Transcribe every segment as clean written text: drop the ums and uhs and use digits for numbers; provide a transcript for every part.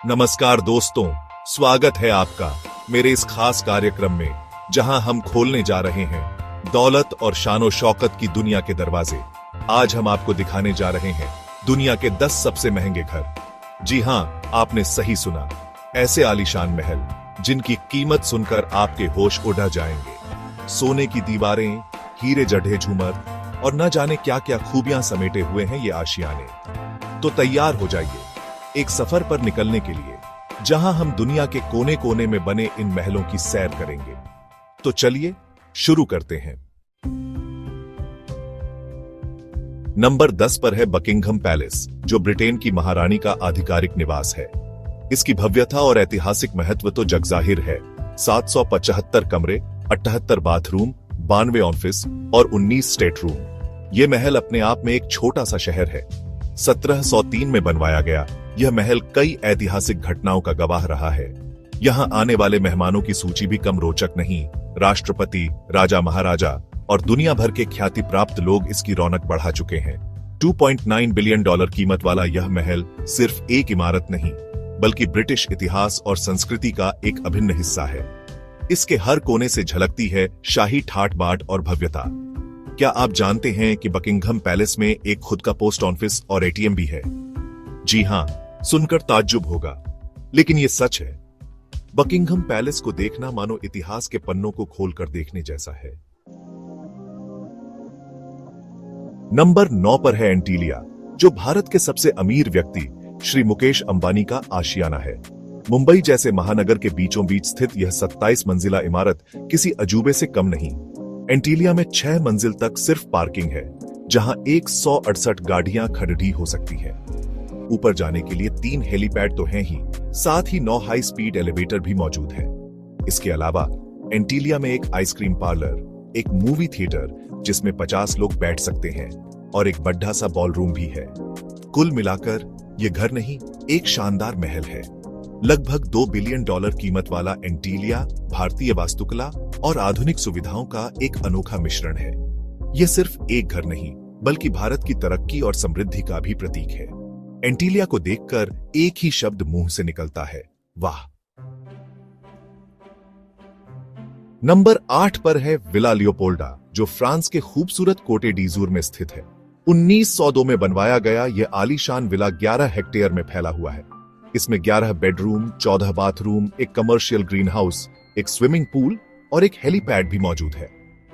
नमस्कार दोस्तों, स्वागत है आपका मेरे इस खास कार्यक्रम में जहां हम खोलने जा रहे हैं दौलत और शानो शौकत की दुनिया के दरवाजे। आज हम आपको दिखाने जा रहे हैं दुनिया के 10 सबसे महंगे घर। जी हां, आपने सही सुना, ऐसे आलीशान महल जिनकी कीमत सुनकर आपके होश उड़ जाएंगे। सोने की दीवारें, हीरे जड़े झूमर और न जाने क्या क्या खूबियां समेटे हुए हैं ये आशियाने। तो तैयार हो जाइए एक सफर पर निकलने के लिए जहां हम दुनिया के कोने कोने में बने इन महलों की सैर करेंगे। तो चलिए शुरू करते हैं। नंबर 10 पर है बकिंघम पैलेस, जो ब्रिटेन की महारानी का आधिकारिक निवास है। इसकी भव्यता और ऐतिहासिक महत्व तो जगजाहिर है। 775 कमरे, 78 बाथरूम, 92 ऑफिस और 19 स्टेट रूम। यह महल अपने आप में एक छोटा सा शहर है। 1703 में बनवाया गया यह महल कई ऐतिहासिक घटनाओं का गवाह रहा है। यहां आने वाले मेहमानों की सूची भी कम रोचक नहीं। राष्ट्रपति, राजा महाराजा और दुनिया भर के ख्याति प्राप्त लोग इसकी रौनक बढ़ा चुके हैं। $2.9 बिलियन कीमत वाला यह महल सिर्फ एक इमारत नहीं, बल्कि ब्रिटिश इतिहास और संस्कृति का एक अभिन्न हिस्सा है। इसके हर कोने से झलकती है शाही ठाट बाट और भव्यता। क्या आप जानते हैं कि बकिंघम पैलेस में एक खुद का पोस्ट ऑफिस और एटीएम भी है? जी हां, सुनकर ताज्जुब होगा, लेकिन यह सच है। बकिंघम पैलेस को देखना मानो इतिहास के पन्नों को खोलकर देखने जैसा है। नंबर 9 पर है एंटीलिया, जो भारत के सबसे अमीर व्यक्ति श्री मुकेश अंबानी का आशियाना है। मुंबई जैसे महानगर के बीचों बीच स्थित यह 27 मंजिला इमारत किसी अजूबे से कम नहीं। एंटीलिया में 6 मंजिल तक सिर्फ पार्किंग है, जहां 168 गाड़ियां खड़ी हो सकती हैं। ऊपर जाने के लिए 3 हेलीपैड तो हैं ही, साथ ही 9 हाई स्पीड एलिवेटर भी मौजूद हैं। इसके अलावा एंटीलिया में एक आइसक्रीम पार्लर, एक मूवी थिएटर जिसमें 50 लोग बैठ सकते हैं और एक बड़ा सा बॉलरूम भी है। कुल मिलाकर यह घर नहीं, एक शानदार महल है। लगभग $2 बिलियन कीमत वाला एंटीलिया भारतीय वास्तुकला और आधुनिक सुविधाओं का एक अनोखा मिश्रण है। यह सिर्फ एक घर नहीं, बल्कि भारत की तरक्की और समृद्धि का भी प्रतीक है। एंटीलिया को देखकर एक ही शब्द मुंह से निकलता है, वाह। नंबर 8 पर है विला लियोपोल्डा, जो फ्रांस के खूबसूरत कोटे डीजूर में स्थित है। 1902 में बनवाया गया यह आलीशान विला 11 हेक्टेयर में फैला हुआ है। इसमें 11 बेडरूम, 14 बाथरूम, एक कमर्शियल ग्रीन हाउस, एक स्विमिंग पूल और एक हेलीपैड भी मौजूद है।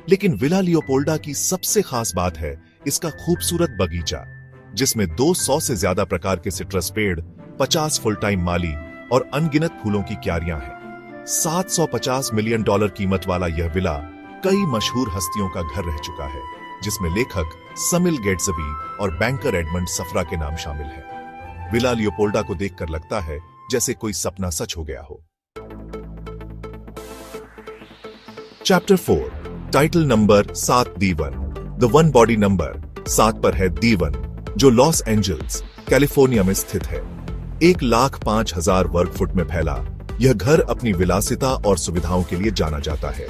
लेकिन विला लियोपोल्डा की सबसे खास बात है इसका खूबसूरत बगीचा, जिसमें 200 से ज्यादा प्रकार के सिट्रस पेड़, 50 फुल टाइम माली और अनगिनत फूलों की क्यारियां हैं। $750 मिलियन कीमत वाला यह विला कई मशहूर हस्तियों का घर रह चुका है, जिसमें लेखक समिल गेट्सबी और बैंकर एडमंड सफरा के नाम शामिल हैं। विला लियोपोल्डा को देखकर लगता है जैसे कोई सपना सच हो गया हो। Chapter 4, title number 7, D1। The one body number 7 पर है D1, जो लॉस एंजल्स, कैलिफोर्निया में स्थित है। 1,05,000 वर्ग फुट में फैला यह घर अपनी विलासिता और सुविधाओं के लिए जाना जाता है।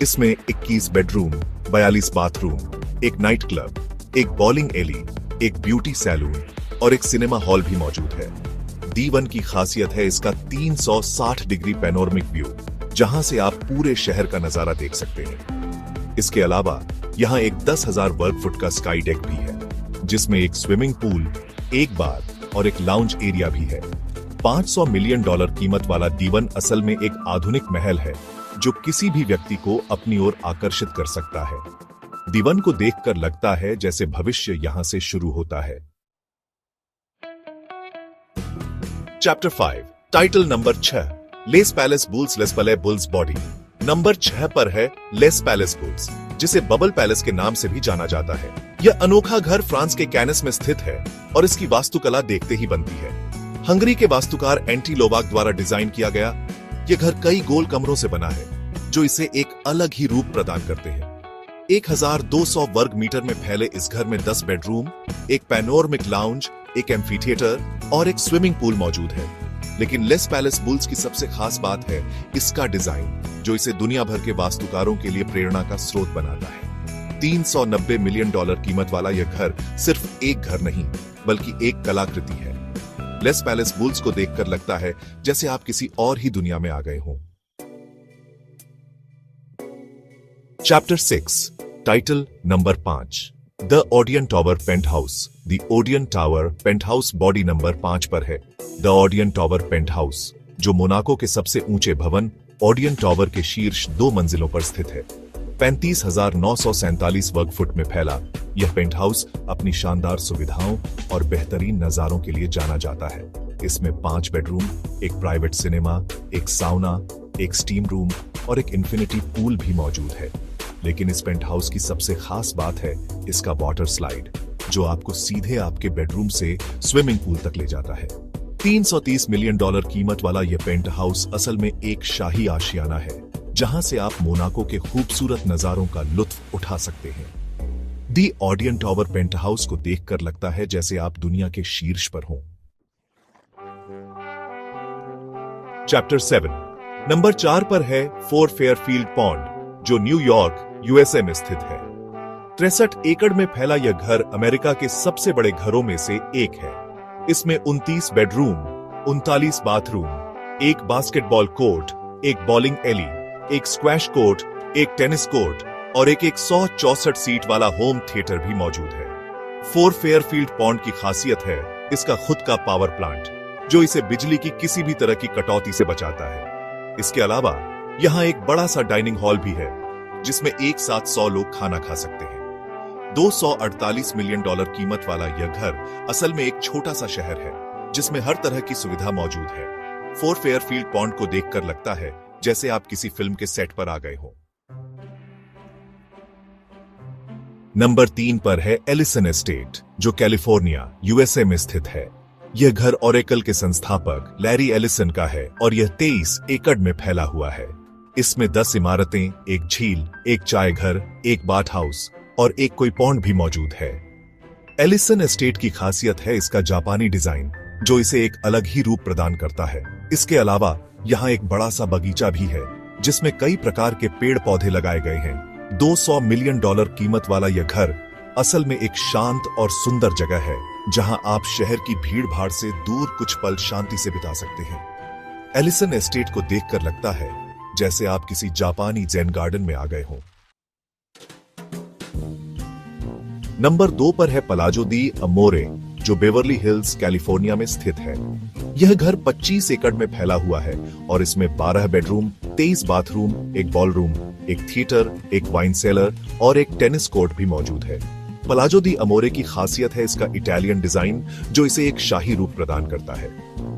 इसमें 21 बेडरूम, 42 बाथरूम, एक नाइट क्लब, एक बॉलिंग एली, एक ब्यूटी सैलून और एक सिनेमा हॉल भी मौजूद है। D1 की खासियत है इसका 360 डिग्री पैनोरमिक व्यू, जहां से आप पूरे शहर का नजारा देख सकते हैं। इसके अलावा यहां एक 10,000 वर्ग फुट का स्काई डेक भी है, जिसमें एक स्विमिंग पूल, एक बार और एक लाउंज एरिया भी है। $500 मिलियन कीमत वाला D1 असल में एक आधुनिक महल है, जो किसी भी व्यक्ति को अपनी ओर आकर्षित कर सकता है। D1 को देखकर लगता है जैसे भविष्य यहां से शुरू होता है। Chapter 5, title number 6, less palace bulls less पले बुल्स बॉडी। नंबर 6 पर है लेस पैलेस बुल्स, जिसे बबल पैलेस के नाम से भी जाना जाता है। यह अनोखा घर फ्रांस के कैनस में स्थित है और इसकी वास्तुकला देखते ही बनती है। हंगरी के वास्तुकार एंटी लोवाक द्वारा डिजाइन किया गया यह घर कई गोल कमरों से बना है, जो इसे एक अलग ही रूप प्रदान करते हैं। 1200 वर्ग मीटर में फैले इस घर में 10 बेडरूम, एक पैनोरमिक लाउंज, एक एम्फीथिएटर और एक स्विमिंग पूल मौजूद है। लेकिन लेस पैलेस बुल्स की सबसे खास बात है इसका डिजाइन, जो इसे दुनिया भर के वास्तुकारों के लिए प्रेरणा का स्रोत बनाता है। $390 मिलियन कीमत वाला यह घर सिर्फ एक घर नहीं, बल्कि एक कलाकृति है। लेस पैलेस बुल्स को देखकर लगता है जैसे आप किसी और ही दुनिया में आ गए हों। Chapter 6, title number 5, the Odeon tower penthouse. The Odeon tower penthouse body number 5 पर है। The Odeon tower penthouse, जो मोनाको के सबसे ऊंचे भवन ओडियन टावर के शीर्ष 2 मंजिलों पर स्थित है, 35,947 वर्ग फुट में फैला यह पेंट हाउस अपनी शानदार सुविधाओं और बेहतरीन नजारों के लिए जाना जाता है। इसमें 5 बेडरूम, एक प्राइवेट सिनेमा, एक साउना, एक स्टीम रूम और एक इन्फिनिटी पूल भी मौजूद है। लेकिन इस पेंट हाउस की सबसे खास बात है इसका वाटर स्लाइड, जो आपको सीधे आपके बेडरूम से स्विमिंग पूल तक ले जाता है। $330 मिलियन कीमत वाला यह पेंट हाउस असल में एक शाही आशियाना है, जहां से आप मोनाको के खूबसूरत नजारों का लुत्फ उठा सकते हैं। दी ओडियन टावर पेंट हाउस को देखकर लगता है जैसे आप दुनिया के शीर्ष पर हों। चैप्टर 7, नंबर 4 पर है फोर्ट फेयरफील्ड पॉन्ड, जो न्यूयॉर्क, यूएसए में स्थित है। 63 एकड़ में फैला यह घर अमेरिका के सबसे बड़े घरों में से एक है। इसमें 29 बेडरूम, 39 बाथरूम, एक बास्केटबॉल कोर्ट, एक बॉलिंग एली, एक स्क्वैश कोर्ट, एक टेनिस कोर्ट और एक 164 सीट वाला होम थिएटर भी मौजूद है। फोर्ट फेयरफील्ड पॉन्ड की खासियत है इसका खुद का पावर प्लांट, जो इसे बिजली की किसी भी तरह की कटौती से बचाता है। इसके अलावा यहाँ एक बड़ा सा डाइनिंग हॉल भी है, जिसमें एक साथ 100 लोग खाना खा सकते हैं। $248 मिलियन कीमत वाला यह घर असल में एक छोटा सा शहर है, जिसमें हर तरह की सुविधा मौजूद है। फोर्ट फेयरफील्ड पॉन्ड को देखकर लगता है जैसे आप किसी फिल्म के सेट पर आ गए हो। नंबर 3 पर है एलिसन एस्टेट, जो कैलिफोर्निया, यूएसए में स्थित है। यह घर ओरेकल के संस्थापक लैरी एलिसन का है और यह 23 एकड़ में फैला हुआ है। इसमें 10 इमारतें, एक झील, एक चाय घर, एक बाथ हाउस और एक कोई पॉन्ड भी मौजूद है। एलिसन एस्टेट की खासियत है इसका जापानी डिजाइन, जो इसे एक अलग ही रूप प्रदान करता है। इसके अलावा यहाँ एक बड़ा सा बगीचा भी है, जिसमें कई प्रकार के पेड़ पौधे लगाए गए हैं। $200 मिलियन कीमत वाला यह घर असल में एक शांत और सुंदर जगह है, जहां आप शहर की भीड़ भाड़ से दूर कुछ पल शांति से बिता सकते हैं। एलिसन एस्टेट को देखकर लगता है जैसे आप किसी जापानी ज़ेन गार्डन में आ गए हों। नंबर 2 पर है पलाजो दी अमोरे, जो बेवर्ली हिल्स, कैलिफोर्निया में स्थित है। यह घर 25 एकड़ में फैला हुआ है और इसमें 12 बेडरूम, 23 बाथरूम, एक बॉलरूम, एक थिएटर, एक वाइन सेलर और एक टेनिस कोर्ट भी मौजूद है। पलाजो दी अमोरे की खासियत है इसका इटालियन डिजाइन, जो इसे एक शाही रूप प्रदान करता है।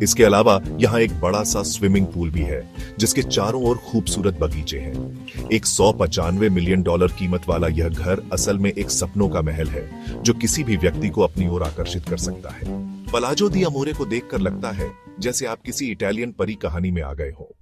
इसके अलावा यहाँ एक बड़ा सा स्विमिंग पूल भी है, जिसके चारों ओर खूबसूरत बगीचे हैं। $195 मिलियन कीमत वाला यह घर असल में एक सपनों का महल है, जो किसी भी व्यक्ति को अपनी ओर आकर्षित कर सकता है। पलाजो दी अमोरे को देखकर लगता है जैसे आप किसी इटालियन परी कहानी में आ गए हो।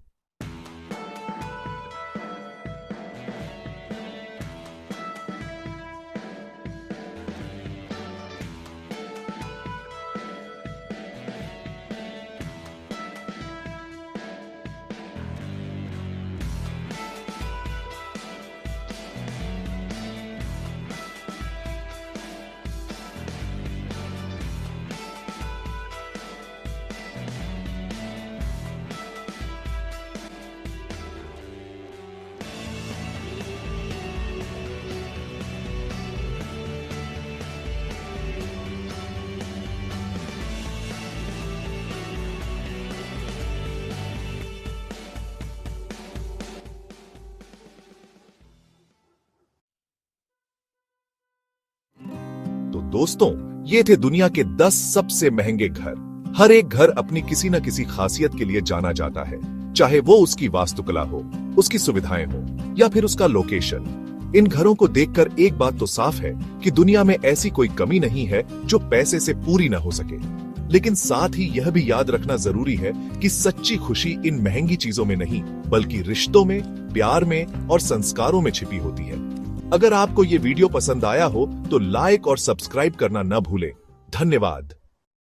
तो दोस्तों, ये थे दुनिया के 10 सबसे महंगे घर। हर एक घर अपनी किसी न किसी खासियत के लिए जाना जाता है, चाहे वो उसकी वास्तुकला हो, उसकी सुविधाएं हो या फिर उसका लोकेशन। इन घरों को देखकर एक बात तो साफ है कि दुनिया में ऐसी कोई कमी नहीं है जो पैसे से पूरी ना हो सके। लेकिन साथ ही यह भी याद रखना जरूरी है कि सच्ची खुशी इन महंगी चीजों में नहीं, बल्कि रिश्तों में, प्यार में और संस्कारों में छिपी होती है। अगर आपको ये वीडियो पसंद आया हो तो लाइक और सब्सक्राइब करना न भूलें। धन्यवाद।